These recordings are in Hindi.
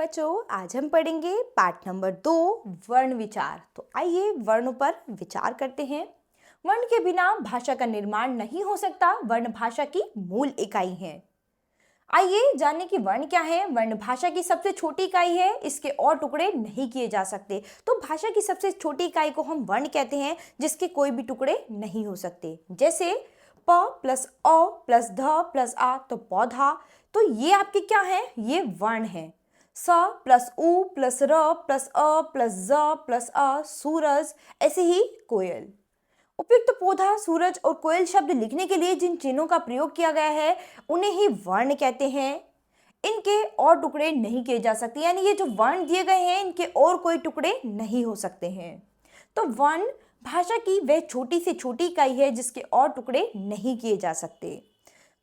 बच्चों, आज हम पढ़ेंगे पाठ नंबर 2 वर्ण विचार। तो आइए वर्णों पर विचार करते हैं। वर्ण के बिना भाषा का निर्माण नहीं हो सकता। वर्ण भाषा की मूल इकाई है। आइए जानें कि वर्ण क्या है। वर्ण भाषा की सबसे छोटी इकाई है। इसके और टुकड़े नहीं किए जा सकते। तो भाषा की सबसे छोटी इकाई को हम वर्ण कहते हैं, जिसके कोई भी टुकड़े नहीं हो सकते। जैसे प प्लस अ प्लस ध प्लस आ, तो पौधा। तो ये आपके क्या है? ये वर्ण है। स प्लस उ प्लस र प्लस अ प्लस ज प्लस अ, सूरज। ऐसे ही कोयल। उपयुक्त पौधा, सूरज और कोयल शब्द लिखने के लिए जिन चिन्हों का प्रयोग किया गया है उन्हें ही वर्ण कहते हैं। इनके और टुकड़े नहीं किए जा सकते, यानी ये जो वर्ण दिए गए हैं इनके और कोई टुकड़े नहीं हो सकते हैं। तो वर्ण भाषा की वह छोटी से छोटी इकाई है जिसके और टुकड़े नहीं किए जा सकते।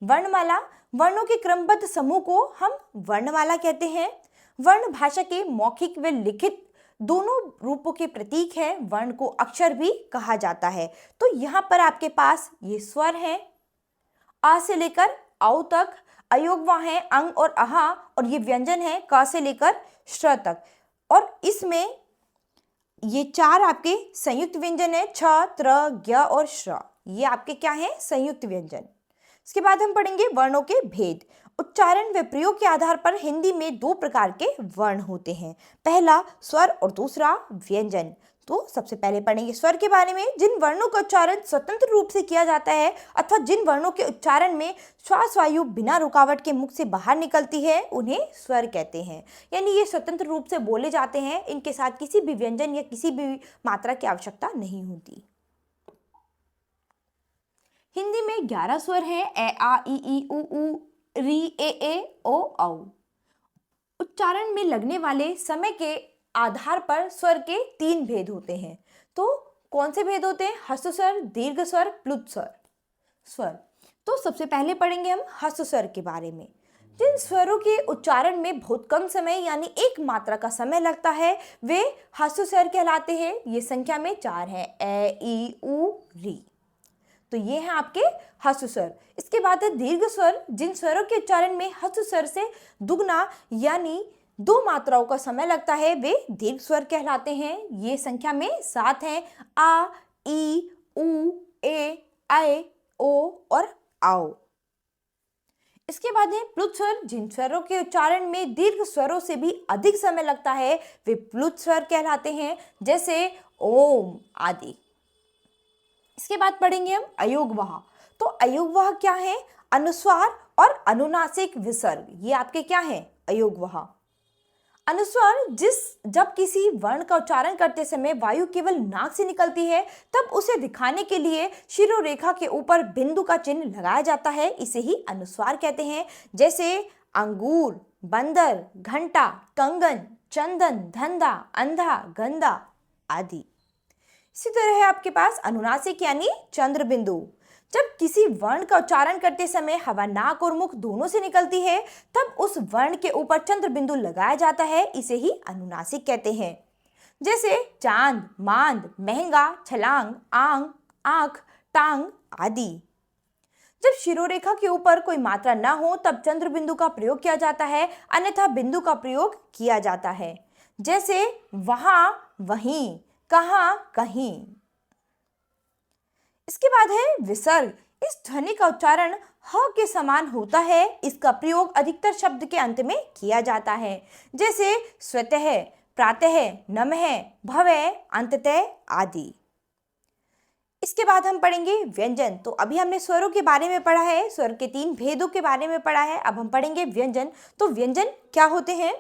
वर्णमाला, वर्णों के क्रमबद्ध समूह को हम वर्णमाला कहते हैं। वर्ण भाषा के मौखिक व लिखित दोनों रूपों के प्रतीक है। वर्ण को अक्षर भी कहा जाता है। तो यहाँ पर आपके पास ये स्वर हैं, आ से लेकर औ तक। अयोगवा है अंग और अहा, और ये व्यंजन है क से लेकर श्र तक। और इसमें ये चार आपके संयुक्त व्यंजन है, छ त्र ज्ञ और श्र। ये आपके क्या है? संयुक्त व्यंजन। इसके बाद हम पढ़ेंगे वर्णों के भेद। उच्चारण व प्रयोग के आधार पर हिंदी में दो प्रकार के वर्ण होते हैं, पहला स्वर और दूसरा व्यंजन। तो सबसे पहले पढ़ेंगे स्वर के बारे में। जिन वर्णों का उच्चारण स्वतंत्र रूप से किया जाता है अथवा जिन वर्णों के उच्चारण में श्वास वायु बिना रुकावट के मुख से बाहर निकलती है उन्हें स्वर कहते हैं। यानी ये स्वतंत्र रूप से बोले जाते हैं, इनके साथ किसी भी व्यंजन या किसी भी मात्रा की आवश्यकता नहीं होती। हिंदी में 11 स्वर हैं, ए आ ई ई उ ऊ री ए ओ औ। उच्चारण में लगने वाले समय के आधार पर स्वर के 3 भेद होते हैं। तो कौन से भेद होते हैं? ह्रस्व स्वर, दीर्घ स्वर, प्लुत स्वर। तो सबसे पहले पढ़ेंगे हम ह्रस्व स्वर के बारे में। जिन स्वरों के उच्चारण में बहुत कम समय यानी एक मात्रा का समय लगता है वे ह्रस्व स्वर कहलाते हैं। ये संख्या में 4 हैं, ए ई उ री। तो ये है आपके ह्रस्व स्वर। इसके बाद है दीर्घ स्वर। जिन स्वरों के उच्चारण में ह्रस्व स्वर से दुगना यानी 2 मात्राओं का समय लगता है वे दीर्घ स्वर कहलाते हैं। ये संख्या में 7 हैं, आ ई उ ए ऐ ओ और आओ। इसके बाद है प्लुत स्वर। जिन स्वरों के उच्चारण में दीर्घ स्वरों से भी अधिक समय लगता है वे प्लुत स्वर कहलाते हैं, जैसे ओम आदि। इसके बाद पढ़ेंगे हम अयोगवाह। तो अयोगवाह क्या है? अनुस्वार और अनुनासिक विसर्ग, ये आपके क्या है? अयोगवाह। अनुस्वार जब किसी वर्ण का उच्चारण करते समय वायु केवल नाक से निकलती है तब उसे दिखाने के लिए शिरोरेखा के ऊपर बिंदु का चिन्ह लगाया जाता है, इसे ही अनुस्वार कहते हैं। जैसे अंगूर, बंदर, घंटा, कंगन, चंदन, धंधा, अंधा, गंदा आदि। इसी तरह है आपके पास अनुनासिक यानी चंद्र बिंदु। जब किसी वर्ण का उच्चारण करते समय हवा नाक और मुख दोनों से निकलती है तब उस वर्ण के ऊपर चंद्र बिंदु लगाया जाता है, इसे ही अनुनासिक कहते हैं। जैसे चांद, मांद, महंगा, छलांग, आंग, आंख, टांग आदि। जब शिरोरेखा के ऊपर कोई मात्रा न हो तब चंद्र बिंदु का प्रयोग किया जाता है, अन्यथा बिंदु का प्रयोग किया जाता है। जैसे वहां, वहीं, कहां, कहीं। इसके बाद है विसर्ग। इस ध्वनि का उच्चारण ह के समान होता है। इसका प्रयोग अधिकतर शब्द के अंत में किया जाता है, जैसे स्वतः, प्रातः, नमः, भवः, अंततः आदि। इसके बाद हम पढ़ेंगे व्यंजन। तो अभी हमने स्वरों के बारे में पढ़ा है, स्वर के 3 भेदों के बारे में पढ़ा है। अब हम पढ़ेंगे व्यंजन। तो व्यंजन क्या होते हैं?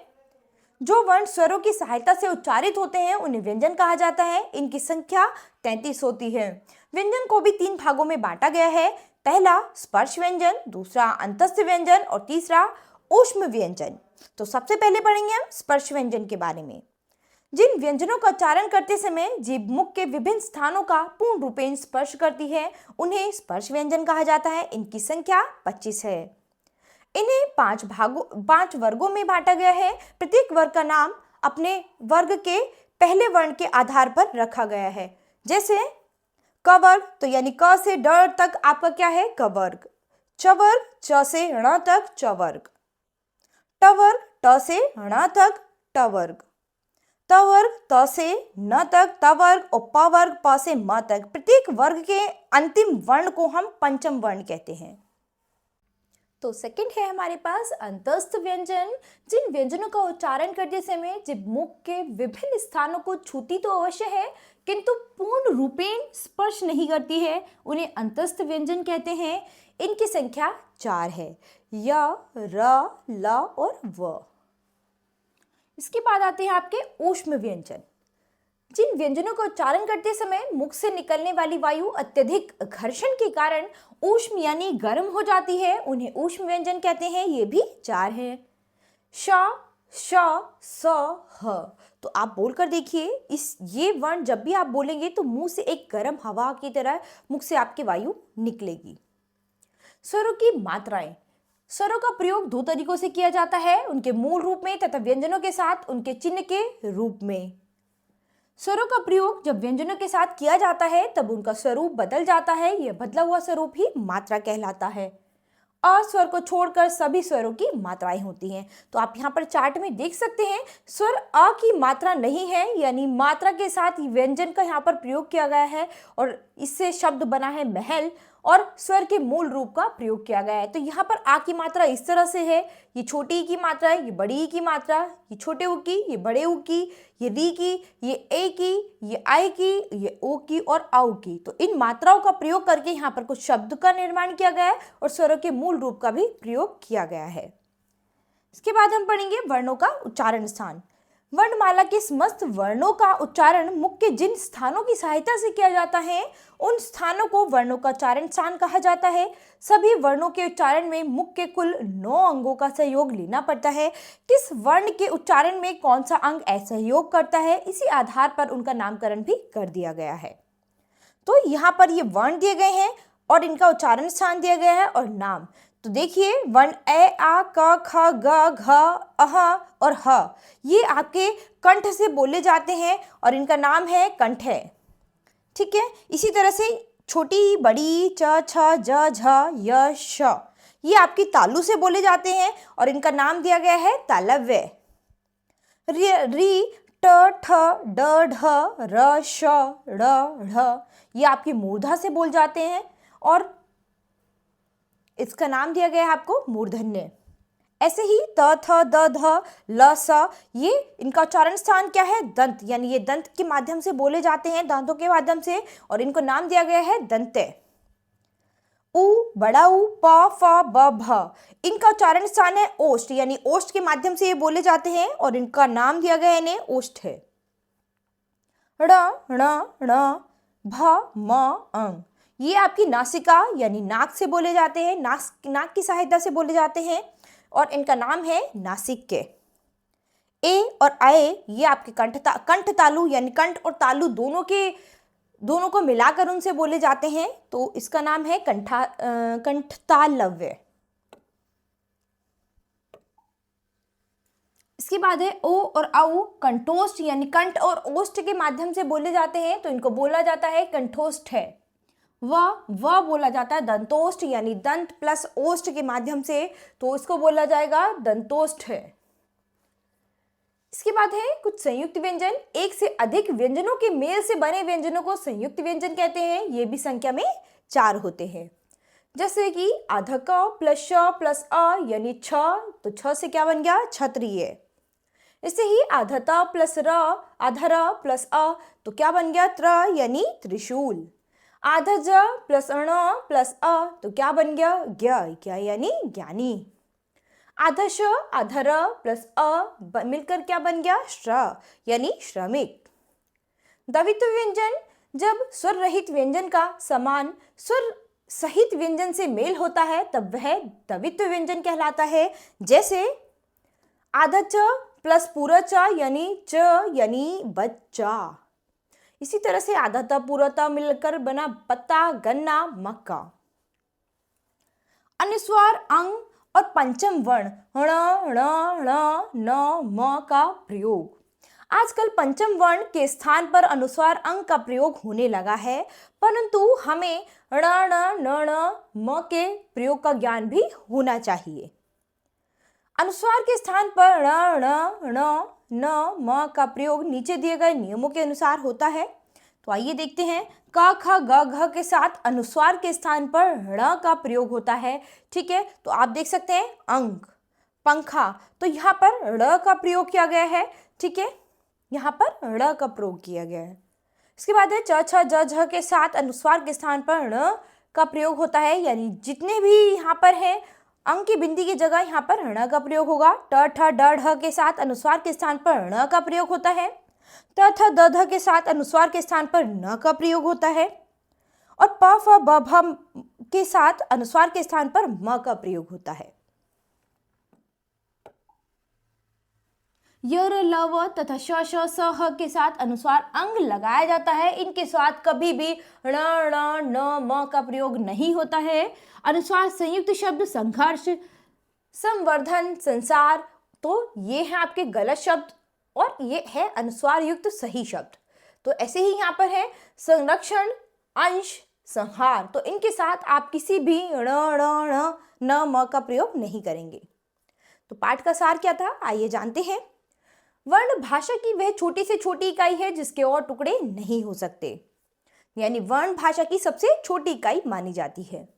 जो वर्ण स्वरों की सहायता से उच्चारित होते हैं उन्हें व्यंजन कहा जाता है। इनकी संख्या 33 होती है। व्यंजन को भी 3 भागों में बांटा गया है, पहला स्पर्श व्यंजन, दूसरा अंतस्थ व्यंजन और तीसरा ऊष्म व्यंजन। तो सबसे पहले पढ़ेंगे हम स्पर्श व्यंजन के बारे में। जिन व्यंजनों का उच्चारण करते समय जीभ मुख के विभिन्न स्थानों का पूर्ण रूपेण स्पर्श करती है उन्हें स्पर्श व्यंजन कहा जाता है। इनकी संख्या 25 है। इन्हें 5 वर्गों में बांटा गया है। प्रत्येक वर्ग का नाम अपने वर्ग के पहले वर्ण के आधार पर रखा गया है। जैसे क वर्ग, तो यानी क से ड तक आपका क्या है? क वर्ग। च वर्ग, च से ण तक च वर्ग। ट वर्ग, ट से ण तक ट वर्ग। त वर्ग त से न तक, त वर्ग और प वर्ग प से म तक। प्रत्येक वर्ग के अंतिम वर्ण को हम पंचम वर्ण कहते हैं। तो सेकंड है हमारे पास अंतस्थ व्यंजन। जिन व्यंजनों का उच्चारण करते समय जिब मुख के विभिन्न स्थानों को छूती तो अवश्य है, किंतु पूर्ण रूपेण स्पर्श नहीं करती है, उन्हें अंतस्थ व्यंजन कहते हैं। इनकी संख्या 4 है, य, र, ल और व। इसके बाद आते हैं आपके ऊष्म व्यंजन। जिन व्यंजनों का उच्चारण करते समय मुख से निकलने वाली वायु अत्यधिक घर्षण के कारण ऊष्म यानी गर्म हो जाती है, उन्हें ऊष्म व्यंजन कहते हैं। ये भी 4 है, श, श, स, ह। तो आप बोलकर देखिए, ये वर्ण जब भी आप बोलेंगे तो मुंह से एक गर्म हवा की तरह मुख से आपकी वायु निकलेगी। स्वरों की मात्राएं। स्वरों का प्रयोग 2 तरीकों से किया जाता है, उनके मूल रूप में तथा व्यंजनों के साथ उनके चिन्ह के रूप में। स्वरों का प्रयोग जब व्यंजनों के साथ किया जाता है तब उनका स्वरूप बदल जाता है, यह बदला हुआ स्वरूप ही मात्रा कहलाता है। अ स्वर को छोड़कर सभी स्वरों की मात्राएं होती हैं। तो आप यहाँ पर चार्ट में देख सकते हैं, स्वर अ की मात्रा नहीं है, यानी मात्रा के साथ व्यंजन का यहाँ पर प्रयोग किया गया है और इससे शब्द बना है महल, और स्वर के मूल रूप का प्रयोग किया गया है। तो यहाँ पर आ की मात्रा इस तरह से है, ये छोटी ई की मात्रा है, ये बड़ी ई की मात्रा, ये छोटे ऊ की, ये बड़े ऊ की, ये री की, ये ए की, ये आई की, ये ओ की और औ की। तो इन मात्राओं का प्रयोग करके यहाँ पर कुछ शब्द का निर्माण किया गया है और स्वरों के मूल रूप का भी प्रयोग किया गया है। इसके बाद हम पढ़ेंगे वर्णों का उच्चारण स्थान। वर्णमाला के समस्त वर्णों का उच्चारण मुख के जिन स्थानों की सहायता से किया जाता है, उन स्थानों को वर्णों का उच्चारण स्थान कहा जाता है। सभी वर्णों के उच्चारण में मुख के कुल 9 अंगों का सहयोग लेना पड़ता है। किस वर्ण के उच्चारण में कौन सा अंग असहयोग करता है, इसी आधार पर उनका नामकरण भी कर दिया गया है। तो यहाँ पर ये वर्ण दिए गए हैं और इनका उच्चारण स्थान दिया गया है और नाम। तो देखिए, वर्ण ए, आ, क, ख, ग, घ, अह और ह, ये आपके कंठ से बोले जाते हैं और इनका नाम है कंठ है। ठीक है, इसी तरह से छोटी, बड़ी, च, छ, ज, झ, य, श, ये आपकी तालु से बोले जाते हैं और इनका नाम दिया गया है तालव्य। री, ट, ठ, ड, ढ, र, श, ड़, ढ़, ये आपकी मूर्धा से बोल जाते हैं और इसका नाम दिया गया है आपको मूर्धन्य। ऐसे ही त, थ, द, ध, ल, स, ये इनका उच्चारण स्थान क्या है? दंत, यानी ये दंत के माध्यम से बोले जाते हैं, दांतों के माध्यम से, और इनको नाम दिया गया है दंत्य। उ, बड़ा उ, प, फ, ब, भ, इनका उच्चारण स्थान है ओष्ठ, यानी ओष्ठ के माध्यम से ये बोले जाते हैं और इनका नाम दिया गया है इन्हें ओष्ठ है। ण, ण, ण, भ, म, अंग, ये आपकी नासिका यानी नाक से बोले जाते हैं, नाक की सहायता से बोले जाते हैं और इनका नाम है नासिक्य। ए और आए, ये आपके कंठ तालु यानी कंठ और तालु दोनों को मिलाकर उनसे बोले जाते हैं, तो इसका नाम है कंठतालव्य। इसके बाद है ओ और औ, कंठोष्ठ यानी कंठ और ओष्ठ के माध्यम से बोले जाते हैं, तो इनको बोला जाता है कंठोष्ठ है। व बोला जाता है दंतोष्ठ, यानी दंत प्लस ओष्ठ के माध्यम से, तो इसको बोला जाएगा दंतोष्ठ है। इसके बाद है कुछ संयुक्त व्यंजन। एक से अधिक व्यंजनों के मेल से बने व्यंजनों को संयुक्त व्यंजन कहते हैं। ये भी संख्या में 4 होते हैं, जैसे कि आधा क प्लस श प्लस अ यानी छ, तो छ से क्या बन गया? क्षत्रिय। इससे ही आधा त प्लस र, आधा र प्लस अ, तो क्या बन गया? त्र यानी त्रिशूल। आधा ज प्लस अण प्लस अ, तो क्या बन गया? ज्ञ यानी ज्ञानी। आधा श आधा र प्लस अ मिलकर क्या बन गया? श्र यानी श्रमिक। द्वित्व व्यंजन, जब स्वर रहित व्यंजन का समान स्वर सहित व्यंजन से मेल होता है तब वह द्वित्व व्यंजन कहलाता है। जैसे आधा च प्लस पूरा च यानी बच्चा। इसी तरह से आधा त पूरा त मिलकर बना पत्ता, गन्ना, मक्का। अनुस्वार, अंग और पंचम वर्ण ण, ण, ण, न, म का प्रयोग। आजकल पंचम वर्ण के स्थान पर अनुस्वार अंग का प्रयोग होने लगा है, परंतु हमें ण, ण, न, ण, म के प्रयोग का ज्ञान भी होना चाहिए। अनुस्वार के स्थान पर ण ण ण न म का प्रयोग नीचे दिए गए नियमों के अनुसार होता है। तो आइए देखते हैं, क ख ग घ के साथ अनुस्वार के स्थान पर ण का प्रयोग होता है। ठीक है, तो आप देख सकते हैं अंक, पंखा, तो यहाँ पर ड़ का प्रयोग किया गया है। ठीक है, यहाँ पर ड़ का प्रयोग किया गया है। इसके बाद है च छ ज झ के साथ अनुस्वार के स्थान पर ण का प्रयोग होता है, यानी जितने भी यहाँ पर हैं अंक की बिंदी की जगह यहाँ पर ण का प्रयोग होगा। ट ठ ड ढ के साथ अनुस्वार के स्थान पर ण का प्रयोग होता है। त थ द ध के साथ अनुस्वार के स्थान पर न का प्रयोग होता है। और प फ ब भ के साथ अनुस्वार के स्थान पर म का प्रयोग होता है। य र ल व तथा श श स ह के साथ अनुस्वार अंग लगाया जाता है। इनके साथ कभी भी ण ण न म का प्रयोग नहीं होता है। अनुस्वार संयुक्त शब्द संघर्ष, संवर्धन, संसार, तो ये है आपके गलत शब्द और ये है अनुस्वार युक्त सही शब्द। तो ऐसे ही यहाँ पर है संरक्षण, अंश, संहार, तो इनके साथ आप किसी भी ण ण ण न म का प्रयोग नहीं करेंगे। तो पाठ का सार क्या था, आइए जानते हैं। वर्ण भाषा की वह छोटी से छोटी इकाई है जिसके और टुकड़े नहीं हो सकते, यानी वर्ण भाषा की सबसे छोटी इकाई मानी जाती है।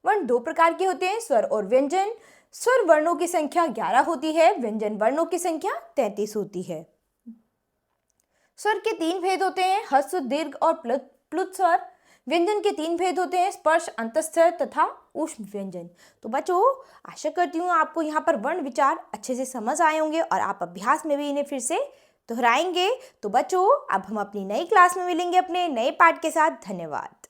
वर्ण दो प्रकार के होते हैं, स्वर और व्यंजन। स्वर वर्णों की संख्या 11 होती है, व्यंजन वर्णों की संख्या 33 होती है। स्वर के 3 भेद होते हैं, ह्रस्व, दीर्घ और प्लुत स्वर। व्यंजन के 3 भेद होते हैं, स्पर्श, अंतस्तर तथा ऊष्म व्यंजन। तो बच्चों, आशा करती हूँ आपको यहाँ पर वर्ण विचार अच्छे से समझ आए होंगे और आप अभ्यास में भी इन्हें फिर से दोहराएंगे। तो बच्चों, अब हम अपनी नई क्लास में मिलेंगे अपने नए पाठ के साथ। धन्यवाद।